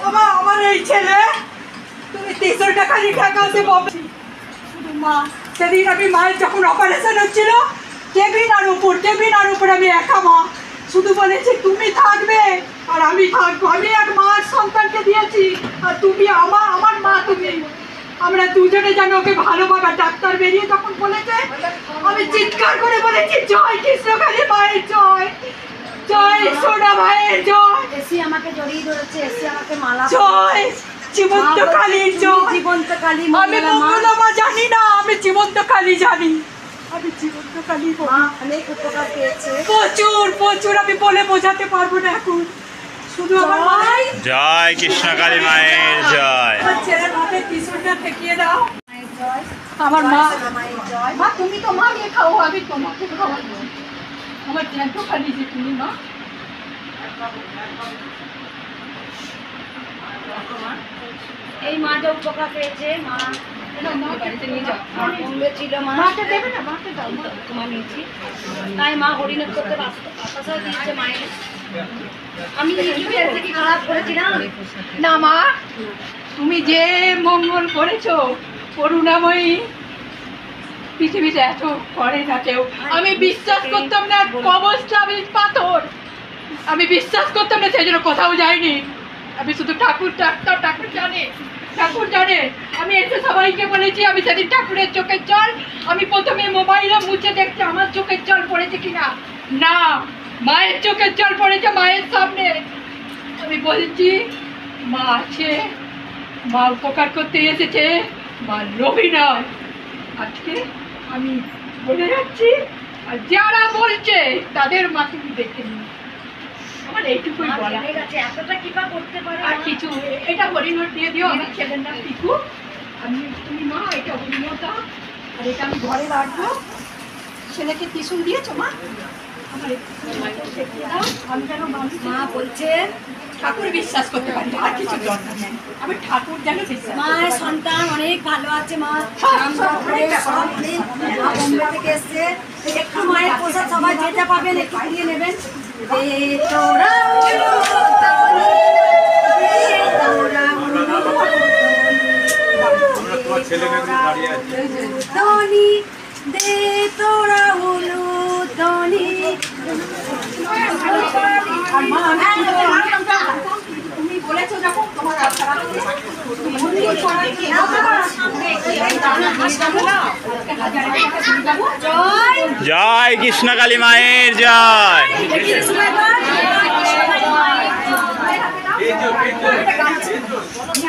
আমার এই ছেলে তুমি 300 টাকা টাকাতে পাবে শুধু মা। সেদিন আমি মায়ের যখন অপারেশন হচ্ছিল টেবিনার উপর আমি একা মা, শুধু বলেছি তুমি থাকবে আর আমি থাকবো। আমি এক মার সন্তানকে দিয়েছি আর তুমি আমার মা। তুমি আমরা দুজনে যেন ওকে ভালোভাবে। ডাক্তার বেরিয়ে তখন বলেছে, আমি চিৎকার করে বলেছি জয় কৃষ্ণকালী মায়ের জয়, জয় সোনা মায়ের জয়। এসি আমাকে জড়িয়ে ধরেছে, এসি আমাকে মালা জয় জীবন্ত কালীর জয়। জীবন্ত কালী আমি মঙ্গলা মা জানি না, আমি জীবন্ত কালী জানি। আমি জীবন্ত কালী মা অনেক উপকার পেয়েছে, প্রচুর প্রচুর। আমি বলে বোঝাতে পারবো না এখন। শুধু আমার মাই জয় কৃষ্ণকালী মায়ের জয়। আমার ছেলের মাথায় ত্রিশূলটা ঠেকিয়ে দাও। মায়ের জয়, আমার মা মায়ের জয়। মা তুমি তো মা নিয়ে খাও, আমি তোমাকে খাওয়াবো। আমার জ্যান্ত খালি যে তুমি মা। এই মা যে উপকার পেয়েছে, মা বাড়িতে নিয়ে যাও। বম্বে ছিল মা, মাকে দেবে না, মাকে দাও মা। তোমার নিয়েছি, তাই মা হরিণের করতে বাতাসা দিয়েছে মায়ের। আমি নিজে কি খারাপ করেছিলাম না মা, তুমি যে মঙ্গল করেছো করুণাময়ী, পৃথিবীতে এত করে না কেউ। আমি বিশ্বাস করতাম না কবচটা আমি পাথর, আমি বিশ্বাস করতাম না, সেই জন্য কোথাও যাইনি। আমি শুধু ঠাকুর ডাকতাম, ঠাকুর জানে। আমি এসে সবাইকে বলেছি, আমি সেদিন ঠাকুরের চোখের জল আমি প্রথমে মোবাইলে মুছে দেখছি আমার চোখের জল পড়েছে কিনা। না, মায়ের চোখের জল পড়েছে মায়ের সামনে। আমি বলছি মা আছে, মা উপকার করতে এসেছে, মা লোভী নয়। আজকে আমি বলে যাচ্ছি, আর যারা বলছে তাদের মা তুমি দেখে নিও। আমার এইটুকুই বলা। এতটা কৃপা করতে পারে আর কিছু এটা হরিণর দিয়ে দিও। আমার ছেলের নাম পিকু। আমি তুমি মা এটা হরিণর দাও, আর এটা আমি ঘরে রাখবো। ছেলেকে ত্রিশূল দিয়েছো মা? আমার আমি যেন মা বলছেন ঠাকুর বিশ্বাস করতে পারি, আর কিছু দরকার নেই। আমি ঠাকুর যেন বিশ্বাস। মায়ের সন্তান অনেক ভালো আছে, মা বোম্বে থেকে এসছে। একটু মায়ের প্রসাদ সবাই যেটা পাবেন একটু দিয়ে নেবেন। দে তোরা হলো ধনী। তুমি বলেছো যখন তোমার জয় কৃষ্ণকালী মায়ের জয়।